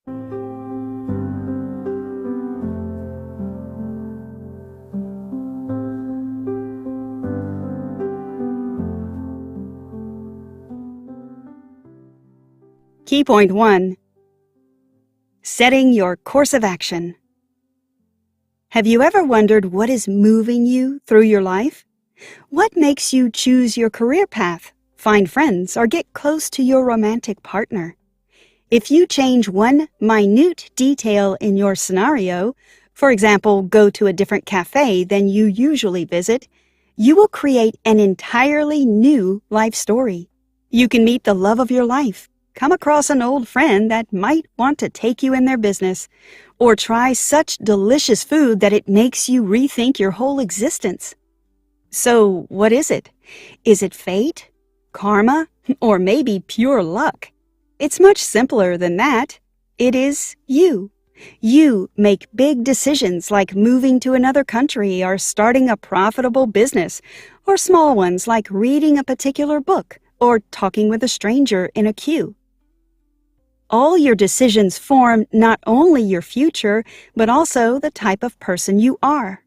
Key point 1. Setting your course of action. Have you ever wondered what is moving you through your life? What makes you choose your career path, find friends, or get close to your romantic partner? If you change one minute detail in your scenario, for example, go to a different cafe than you usually visit, you will create an entirely new life story. You can meet the love of your life, come across an old friend that might want to take you in their business, or try such delicious food that it makes you rethink your whole existence. So, what is it? Is it fate, karma, or maybe pure luck? It's much simpler than that. It is you. You make big decisions like moving to another country or starting a profitable business, or small ones like reading a particular book or talking with a stranger in a queue. All your decisions form not only your future, but also the type of person you are.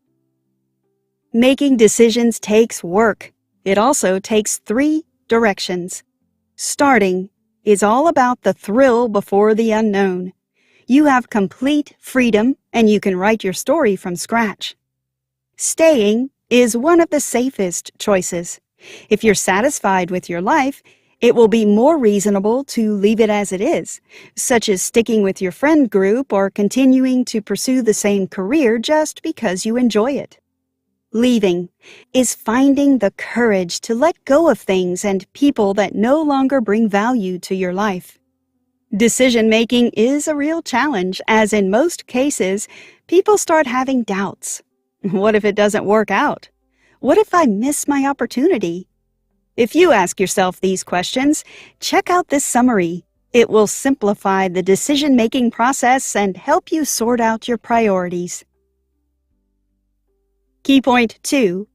Making decisions takes work. It also takes 3 directions. Starting is all about the thrill before the unknown. You have complete freedom, and you can write your story from scratch. Staying is one of the safest choices. If you're satisfied with your life, it will be more reasonable to leave it as it is, such as sticking with your friend group or continuing to pursue the same career just because you enjoy it. Leaving is finding the courage to let go of things and people that no longer bring value to your life. Decision-making is a real challenge, as in most cases, people start having doubts. What if it doesn't work out? What if I miss my opportunity? If you ask yourself these questions, check out this summary. It will simplify the decision-making process and help you sort out your priorities. Key point 2.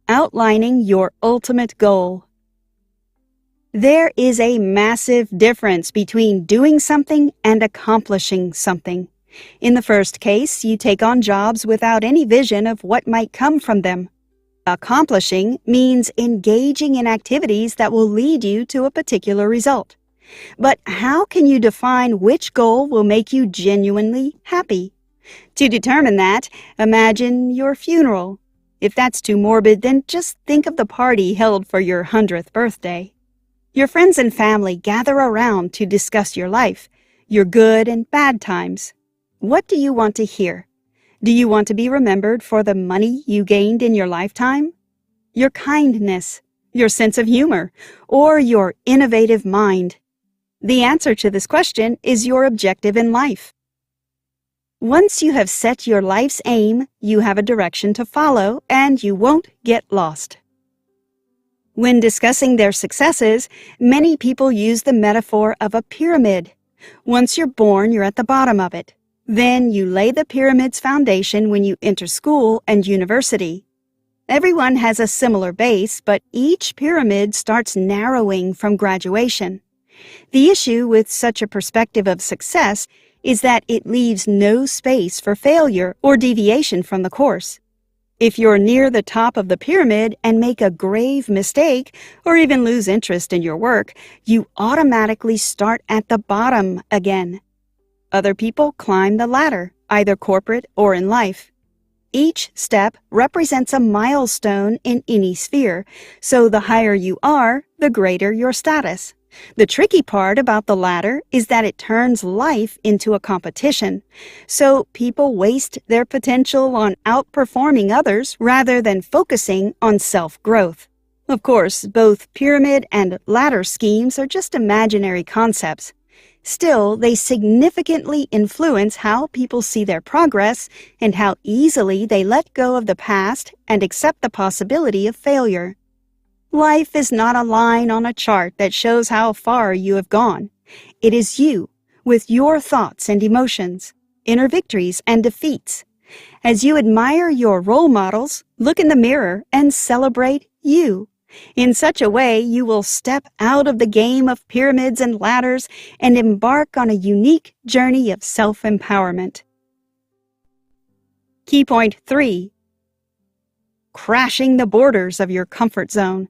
Outlining your ultimate goal. There is a massive difference between doing something and accomplishing something. In the first case, you take on jobs without any vision of what might come from them. Accomplishing means engaging in activities that will lead you to a particular result. But how can you define which goal will make you genuinely happy? To determine that, imagine your funeral. If that's too morbid, then just think of the party held for your 100th birthday. Your friends and family gather around to discuss your life, your good and bad times. What do you want to hear? Do you want to be remembered for the money you gained in your lifetime? Your kindness, your sense of humor, or your innovative mind? The answer to this question is your objective in life. Once you have set your life's aim, you have a direction to follow, and you won't get lost. When discussing their successes, many people use the metaphor of a pyramid. Once you're born, you're at the bottom of it. Then you lay the pyramid's foundation when you enter school and university. Everyone has a similar base, but each pyramid starts narrowing from graduation. The issue with such a perspective of success is that it leaves no space for failure or deviation from the course. If you're near the top of the pyramid and make a grave mistake or even lose interest in your work, you automatically start at the bottom again. Other people climb the ladder, either corporate or in life. Each step represents a milestone in any sphere, so the higher you are, the greater your status. The tricky part about the ladder is that it turns life into a competition, so people waste their potential on outperforming others rather than focusing on self-growth. Of course, both pyramid and ladder schemes are just imaginary concepts. Still, they significantly influence how people see their progress and how easily they let go of the past and accept the possibility of failure. Life is not a line on a chart that shows how far you have gone. It is you, with your thoughts and emotions, inner victories and defeats. As you admire your role models, look in the mirror and celebrate you. In such a way, you will step out of the game of pyramids and ladders and embark on a unique journey of self-empowerment. Key point 3. Crashing the borders of your comfort zone.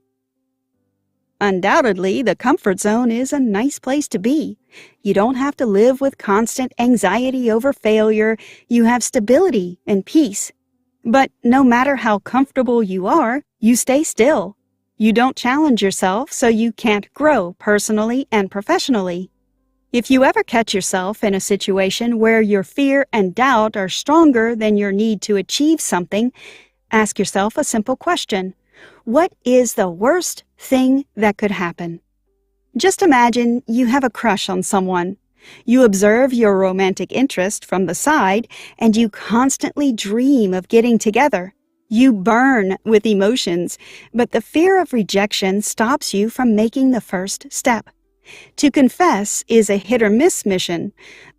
Undoubtedly, the comfort zone is a nice place to be. You don't have to live with constant anxiety over failure. You have stability and peace. But no matter how comfortable you are, you stay still. You don't challenge yourself, so you can't grow personally and professionally. If you ever catch yourself in a situation where your fear and doubt are stronger than your need to achieve something, ask yourself a simple question. What is the worst thing that could happen? Just imagine you have a crush on someone. You observe your romantic interest from the side, and you constantly dream of getting together. You burn with emotions, but the fear of rejection stops you from making the first step. To confess is a hit-or-miss mission.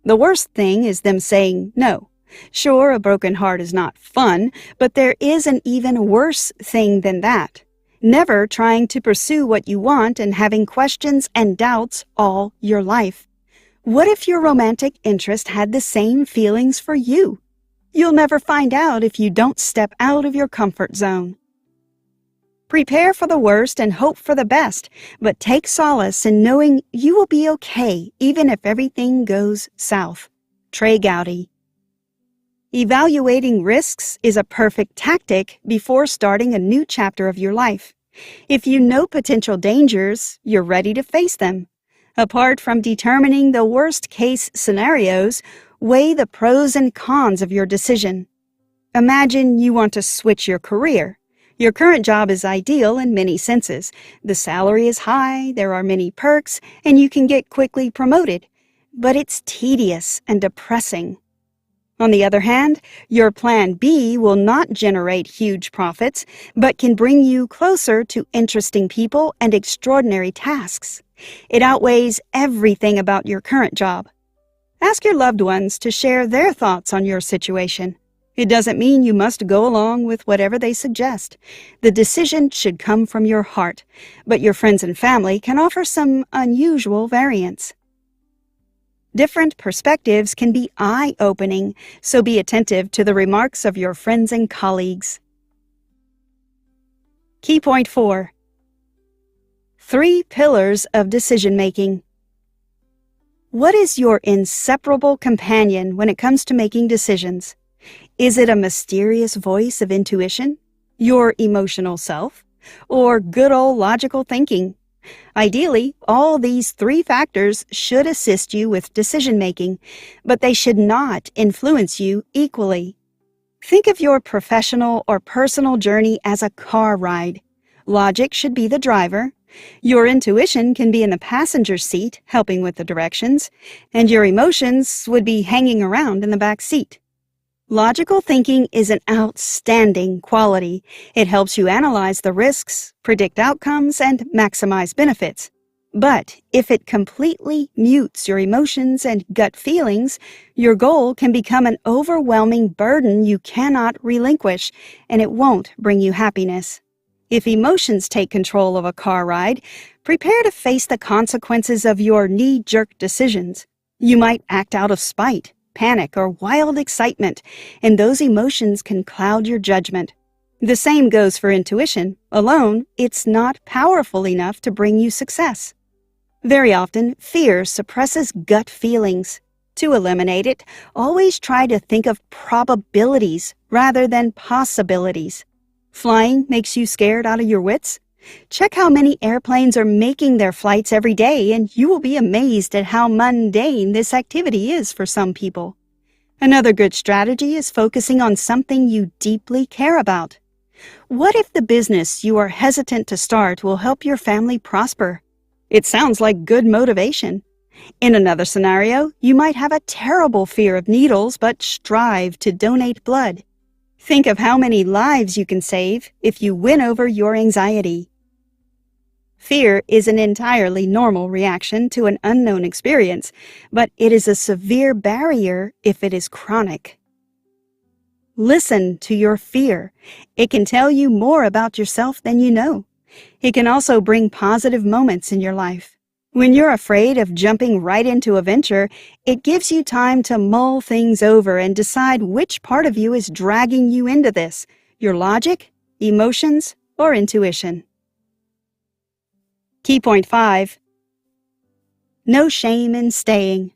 The worst thing is them saying no. Sure, a broken heart is not fun, but there is an even worse thing than that. Never trying to pursue what you want and having questions and doubts all your life. What if your romantic interest had the same feelings for you? You'll never find out if you don't step out of your comfort zone. Prepare for the worst and hope for the best, but take solace in knowing you will be okay even if everything goes south. Trey Gowdy. Evaluating risks is a perfect tactic before starting a new chapter of your life. If you know potential dangers, you're ready to face them. Apart from determining the worst-case scenarios, weigh the pros and cons of your decision. Imagine you want to switch your career. Your current job is ideal in many senses. The salary is high, there are many perks, and you can get quickly promoted. But it's tedious and depressing. On the other hand, your plan B will not generate huge profits, but can bring you closer to interesting people and extraordinary tasks. It outweighs everything about your current job. Ask your loved ones to share their thoughts on your situation. It doesn't mean you must go along with whatever they suggest. The decision should come from your heart, but your friends and family can offer some unusual variants. Different perspectives can be eye-opening, so be attentive to the remarks of your friends and colleagues. Key point 4. 3 pillars of decision-making. What is your inseparable companion when it comes to making decisions? Is it a mysterious voice of intuition, your emotional self, or good old logical thinking? Ideally, all these 3 factors should assist you with decision-making, but they should not influence you equally. Think of your professional or personal journey as a car ride. Logic should be the driver. Your intuition can be in the passenger seat, helping with the directions, and your emotions would be hanging around in the back seat. Logical thinking is an outstanding quality. It helps you analyze the risks, predict outcomes, and maximize benefits. But if it completely mutes your emotions and gut feelings, your goal can become an overwhelming burden you cannot relinquish, and it won't bring you happiness. If emotions take control of a car ride, prepare to face the consequences of your knee-jerk decisions. You might act out of spite, panic, or wild excitement, and those emotions can cloud your judgment. The same goes for intuition. Alone, it's not powerful enough to bring you success. Very often, fear suppresses gut feelings. To eliminate it, always try to think of probabilities rather than possibilities. Flying makes you scared out of your wits? Check how many airplanes are making their flights every day, and you will be amazed at how mundane this activity is for some people. Another good strategy is focusing on something you deeply care about. What if the business you are hesitant to start will help your family prosper? It sounds like good motivation. In another scenario, you might have a terrible fear of needles but strive to donate blood. Think of how many lives you can save if you win over your anxiety. Fear is an entirely normal reaction to an unknown experience, but it is a severe barrier if it is chronic. Listen to your fear. It can tell you more about yourself than you know. It can also bring positive moments in your life. When you're afraid of jumping right into a venture, it gives you time to mull things over and decide which part of you is dragging you into this, your logic, emotions, or intuition. Key point 5. No shame in staying.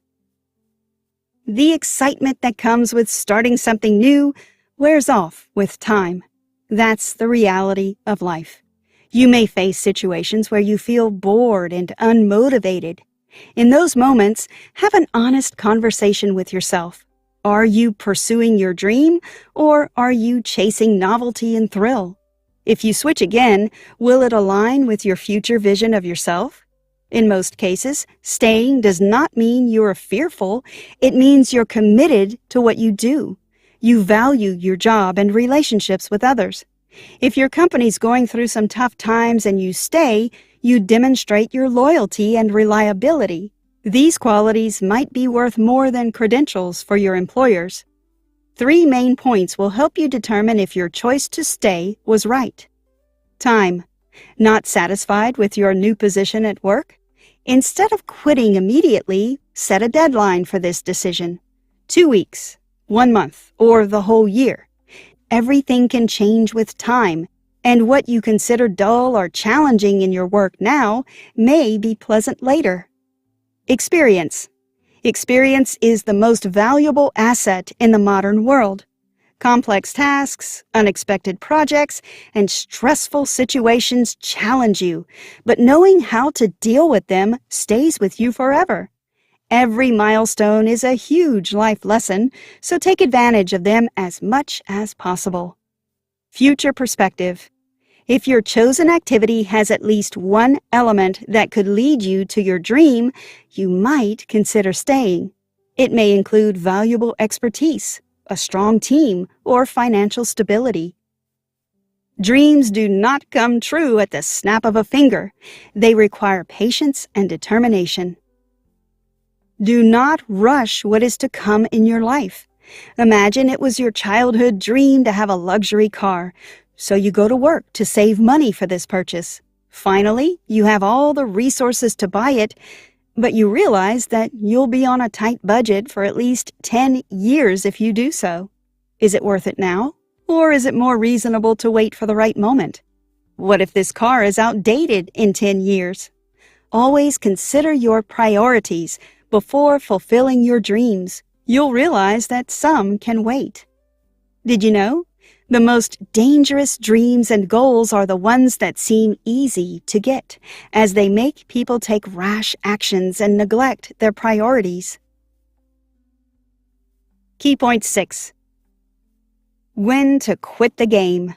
The excitement that comes with starting something new wears off with time. That's the reality of life. You may face situations where you feel bored and unmotivated. In those moments, have an honest conversation with yourself. Are you pursuing your dream, or are you chasing novelty and thrill? If you switch again, will it align with your future vision of yourself? In most cases, staying does not mean you're fearful. It means you're committed to what you do. You value your job and relationships with others. If your company's going through some tough times and you stay, you demonstrate your loyalty and reliability. These qualities might be worth more than credentials for your employers. 3 main points will help you determine if your choice to stay was right. Time. Not satisfied with your new position at work? Instead of quitting immediately, set a deadline for this decision. 2 weeks, 1 month, or the whole year. Everything can change with time, and what you consider dull or challenging in your work now may be pleasant later. Experience. Experience is the most valuable asset in the modern world. Complex tasks, unexpected projects, and stressful situations challenge you, but knowing how to deal with them stays with you forever. Every milestone is a huge life lesson, so take advantage of them as much as possible. Future perspective. If your chosen activity has at least one element that could lead you to your dream, you might consider staying. It may include valuable expertise, a strong team, or financial stability. Dreams do not come true at the snap of a finger. They require patience and determination. Do not rush what is to come in your life. Imagine it was your childhood dream to have a luxury car, so you go to work to save money for this purchase. Finally, you have all the resources to buy it, but you realize that you'll be on a tight budget for at least 10 years if you do so. Is it worth it now, or is it more reasonable to wait for the right moment? What if this car is outdated in 10 years? Always consider your priorities before fulfilling your dreams. You'll realize that some can wait. Did you know? The most dangerous dreams and goals are the ones that seem easy to get, as they make people take rash actions and neglect their priorities. Key point 6. When to quit the game.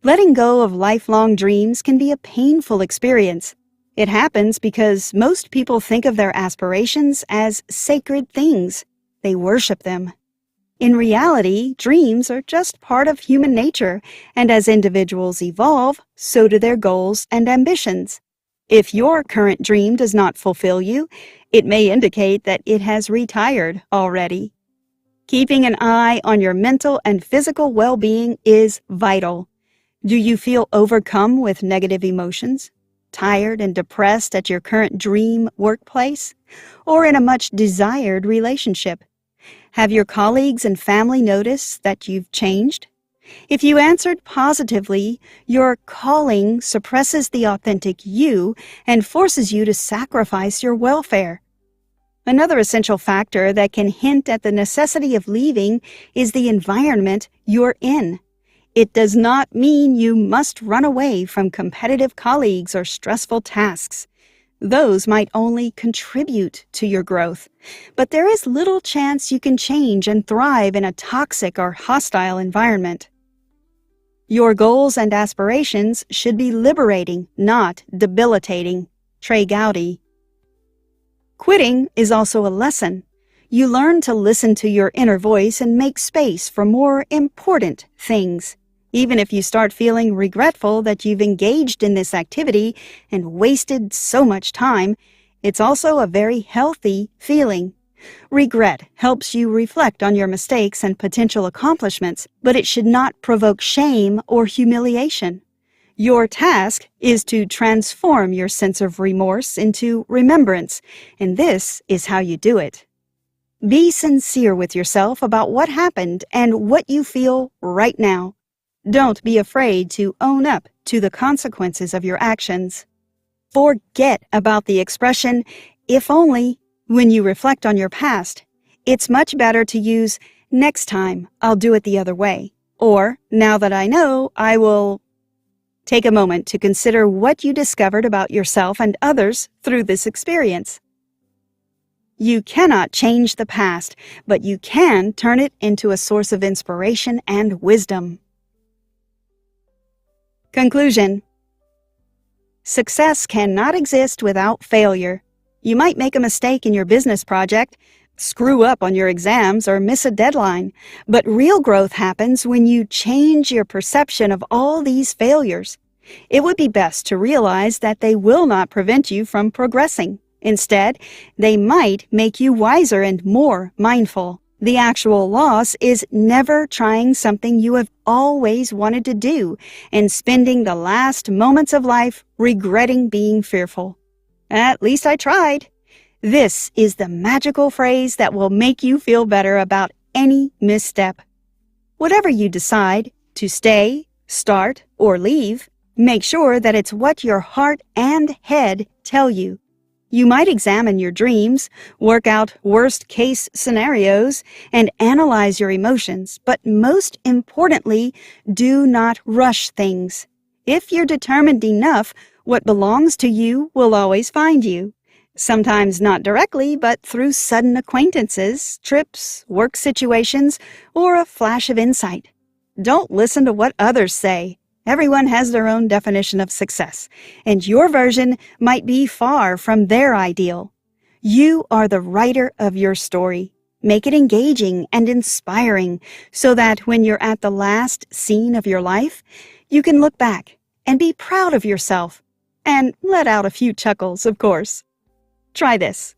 Letting go of lifelong dreams can be a painful experience. It happens because most people think of their aspirations as sacred things. They worship them. In reality, dreams are just part of human nature, and as individuals evolve, so do their goals and ambitions. If your current dream does not fulfill you, it may indicate that it has retired already. Keeping an eye on your mental and physical well-being is vital. Do you feel overcome with negative emotions? Tired and depressed at your current dream workplace, or in a much desired relationship? Have your colleagues and family noticed that you've changed? If you answered positively, your calling suppresses the authentic you and forces you to sacrifice your welfare. Another essential factor that can hint at the necessity of leaving is the environment you're in. It does not mean you must run away from competitive colleagues or stressful tasks. Those might only contribute to your growth, but there is little chance you can change and thrive in a toxic or hostile environment. Your goals and aspirations should be liberating, not debilitating. Trey Gowdy. Quitting is also a lesson. You learn to listen to your inner voice and make space for more important things. Even if you start feeling regretful that you've engaged in this activity and wasted so much time, it's also a very healthy feeling. Regret helps you reflect on your mistakes and potential accomplishments, but it should not provoke shame or humiliation. Your task is to transform your sense of remorse into remembrance, and this is how you do it. Be sincere with yourself about what happened and what you feel right now. Don't be afraid to own up to the consequences of your actions. Forget about the expression, if only, when you reflect on your past. It's much better to use, next time I'll do it the other way, or now that I know, I will. Take a moment to consider what you discovered about yourself and others through this experience. You cannot change the past, but you can turn it into a source of inspiration and wisdom. Conclusion. Success cannot exist without failure. You might make a mistake in your business project, screw up on your exams, or miss a deadline, but real growth happens when you change your perception of all these failures. It would be best to realize that they will not prevent you from progressing. Instead, they might make you wiser and more mindful. The actual loss is never trying something you have always wanted to do and spending the last moments of life regretting being fearful. At least I tried. This is the magical phrase that will make you feel better about any misstep. Whatever you decide, to stay, start, or leave, make sure that it's what your heart and head tell you. You might examine your dreams, work out worst-case scenarios, and analyze your emotions, but most importantly, do not rush things. If you're determined enough, what belongs to you will always find you. Sometimes not directly, but through sudden acquaintances, trips, work situations, or a flash of insight. Don't listen to what others say. Everyone has their own definition of success, and your version might be far from their ideal. You are the writer of your story. Make it engaging and inspiring so that when you're at the last scene of your life, you can look back and be proud of yourself and let out a few chuckles, of course. Try this.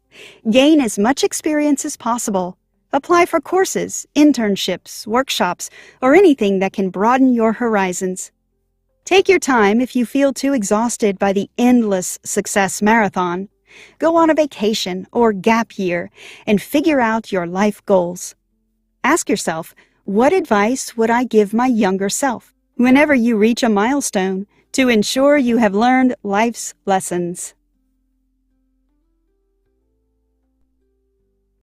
Gain as much experience as possible. Apply for courses, internships, workshops, or anything that can broaden your horizons. Take your time if you feel too exhausted by the endless success marathon. Go on a vacation or gap year and figure out your life goals. Ask yourself, what advice would I give my younger self whenever you reach a milestone to ensure you have learned life's lessons?